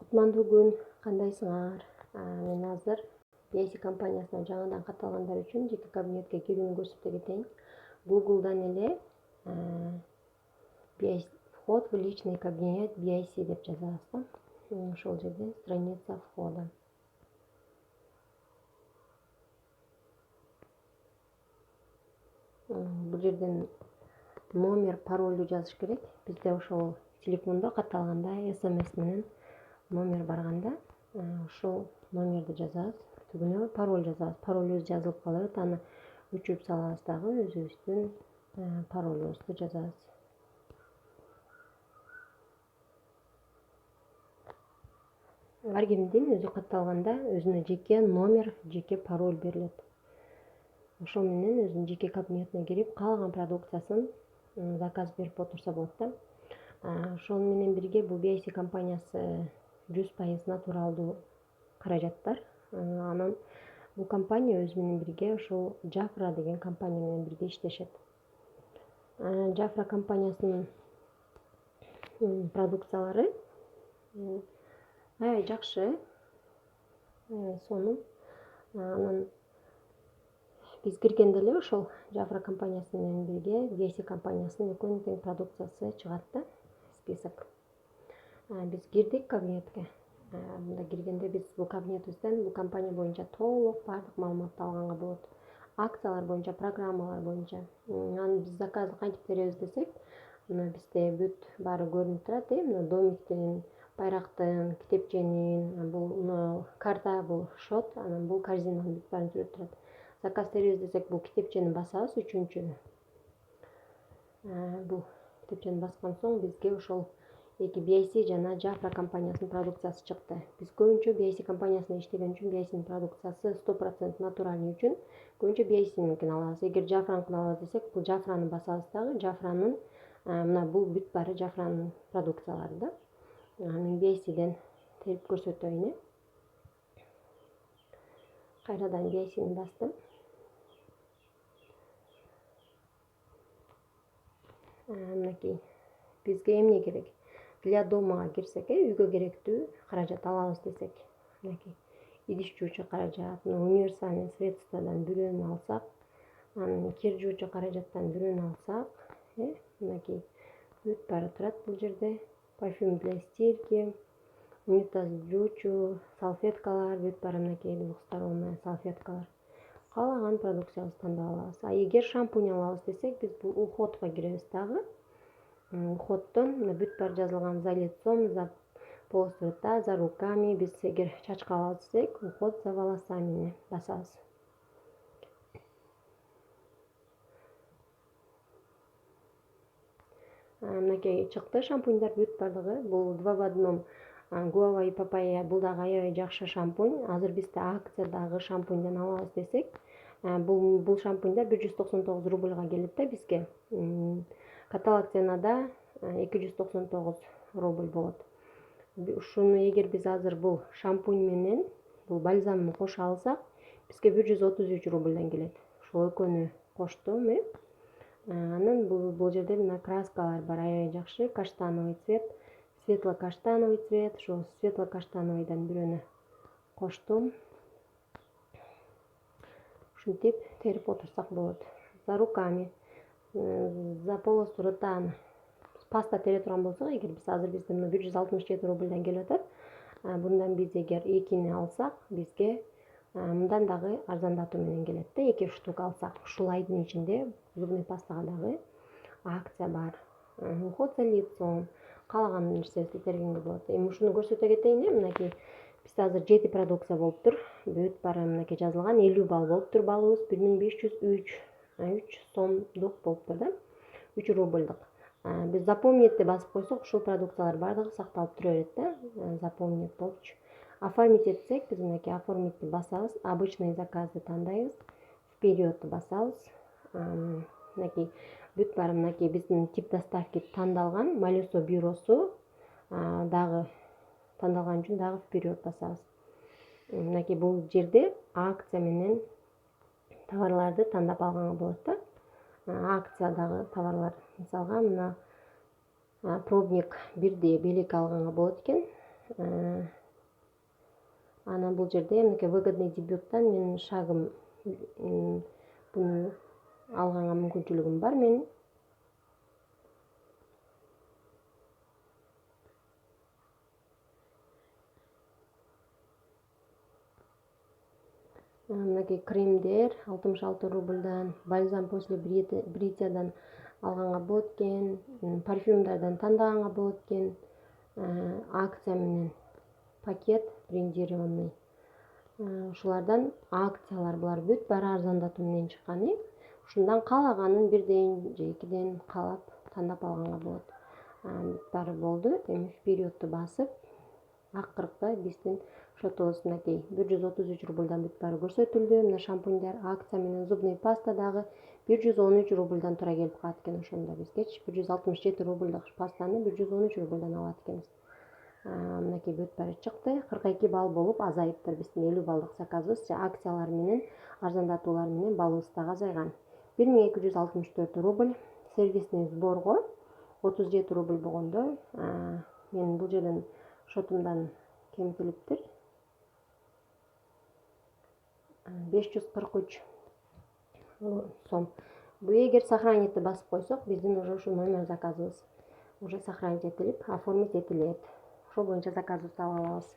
Кутмандуу күн, кандайсыңар? Мен азыр BIC компаниясына жаңыдан кат алгандар үчүн жеке кабинетке кирүүнү көрсөтө кетейин. Google'дан эле вход в личный кабинет BIC деп жазабыз да. Ошол жерде страница входа. Бул жерден номер, паролду жазыш керек. Бизде ошол телефондо кат алганда SMS менен номер барганда ошол номерди жазабыз. Түбүнө пароль жазабыз. Пароль жазылып калат, аны өчүрүп салабыз дагы өзүбүздүн паролубузду жазабыз. Ар кимдин өзү кат алганда өзүнө жеке номер, жеке пароль берилет. Ошол менен өзүнүн жеке кабинетине кирип, каалаган продукциясын заказ берип отурса болот да. Ошол менен бирге бул BIC компаниясы 100% натуралдуу каражаттар. Анан бул компания өзү менен бирге ошол Jafra деген компания менен бирге иштешет. Jafra компаниясынын продукциялары аябай жакшы, сонун. Анан биз киргенде эле ошол Jafra компаниясы менен бирге BIC компаниясынын экөөнүн тең продукциясы чыгат да, список. Биз кирдик кабинетке. Мында киргенде биз бул кабинетибизден бул компания боюнча толук баардык маалыматты алганга болот. Акциялар боюнча, программалар боюнча. Анан биз заказды кантип беребиз десек, мына бизде бүт баары көрүнүп турат, мына домиктин, байрактын, китепченин, бул карта, бул счет, анан бул корзинанын бүт баарын түзүп турат. Заказ беребиз десек, бул китепчени басабыз, үчүнчү. Бул китепчени баскан соң бизге ошол эки BIC жана Jafra компаниясынын продукциясы чыкты. Биз көбүнчө BIC компаниясында иштеген үчүн BIC'нин продукциясы 100% натуральный үчүн көбүнчө BIC'ниnkин алабыз. Эгер Jafra'ныкын алабыз десек, бул Jafra'ны басабыз дагы. Jafra'нын мына бул бүт баары Jafra'нын продукциялары да. Мен BIC'ден терип көрсөтөйүн. Кайрадан BIC'ни бастым. Мынакей бизге эмне керек? Для домага кирсек, үйгө керектүү каражат алабыз десек, мынакей идиш жуучу каражат, универсальный средстводан бирөөнү алсак, анан кир жуучу каражаттан бирөөнү алсак, мынакей бүт баары турат бул жерде. Парфюм для стирки, унитаз жуучу, салфеткалар, бүт баары мынакей двухсторонняя салфеткалар. Каалаган продукциябызды тандап алабыз. Эгер шампунь алабыз десек, биз бул уходко киребиз дагы. Уходдон мына бүт баары жазылган: за лицом, за полостью рта, за руками. Биз эгер чачка алабыз десек, уход за волосами басабыз. Мынакей чыкты шампуньдар бүт баардыгы. Бул 2 в 1 гуава и папайя, бул дагы аябай жакшы шампунь. Азыр бизде акциядагы шампуньдан алабыз десек, бул шампуньдар 199 рубльга келет да бизге. Каталог ценада 299 рубль болот. Ушуну эгер биз азыр бул шампунь менен бул бальзамды кошо алсак, бизге 133 рубльдан келет. Ошол экөөнү коштум, Анан бул жерде мына краскалар бар, аябай жакшы. Каштановый цвет, светло-каштановый цвет, ошол светло-каштановыйдан бирөөнү коштум. Ушинтип терип отурсак болот. За руками, за полостью рта паста тере турган болсок, эгер биз азыр бизде 167 рубльдан келип атат, bundan биз эгер экини алсак, бизге мындан дагы арзандатуу менен келет да. 2 штук алсак, ушул айдын ичинде зубный пастага дагы акция бар. Уход за лицом, каалаган нерсебизди тергенге болот. Эми ушуну көрсөтө кетейин, мынакей бизде азыр 7 продукция болуптур. Бүт баары мынакей жазылган. 50 балл болуптур. Балыбыз 1503 сомдук болуптур да. 3 рубльдук. Биз запомнитти басып койсок, ушул продукциялар баардыгы сакталып тура берет да. Запомнить болчу. Оформить этсек, биз мынакей оформитти басабыз. Обычный заказды тандайбыз. Вперед басабыз. Мынакей бүт баары мынакей биздин тип доставки тандалган. Малюсо бюросу дагы тандалган үчүн дагы вперед басабыз. Мынакей бул жерде акция менен товарларды тандап алганга болот да. Акциядагы товарлар, мисалга мына пробник 1D белек алганга болот экен. Анан бул жерде мынакей выгодный дебюттан менин шагым, буну алганга мүмкүнчүлүгүм бар менин. Мынакей кремдер 66 рубльдан, бальзам после бритьядан алганга болот экен, парфюмдардан тандаганга болот экен. Акция менен пакет брендированный. Ушулардан акциялар булар бүт баары арзандатуу менен чыккан. Ушундан каалаганын 1ден же 2ден каалап тандап алганга болот. Бүт баары болду. Эми вперёдту басып, акыркы биздин шотубуз мынакей 133 рубльдан бүт баары көрсөтүлдү. Мына шампуньдар акция менен зубный паста дагы 113 рубльдан тура келип калат экен. Ошондо бизгечи 167 рубльдук пастаны 113 рубльдан алат экенбиз. Мынакей бүт баары чыкты. 42 балл болуп азайыптыр биздин 50 баллдык заказыбыз. Акциялар менен арзандатуулар менен балыбыз дагы азайган. 1264 рубль. Сервисный сборго 37 рубль болгондо менин бул жерден шотумдан кемитилиптир. 543 сом. Бу эгер сохранитти басып койсок, биздин уже ушу номер заказыбыз уже сохранить этилип, оформить этилет. Ошол боюнча заказыбызды ала алабыз.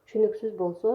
Түшүнүксүз болсо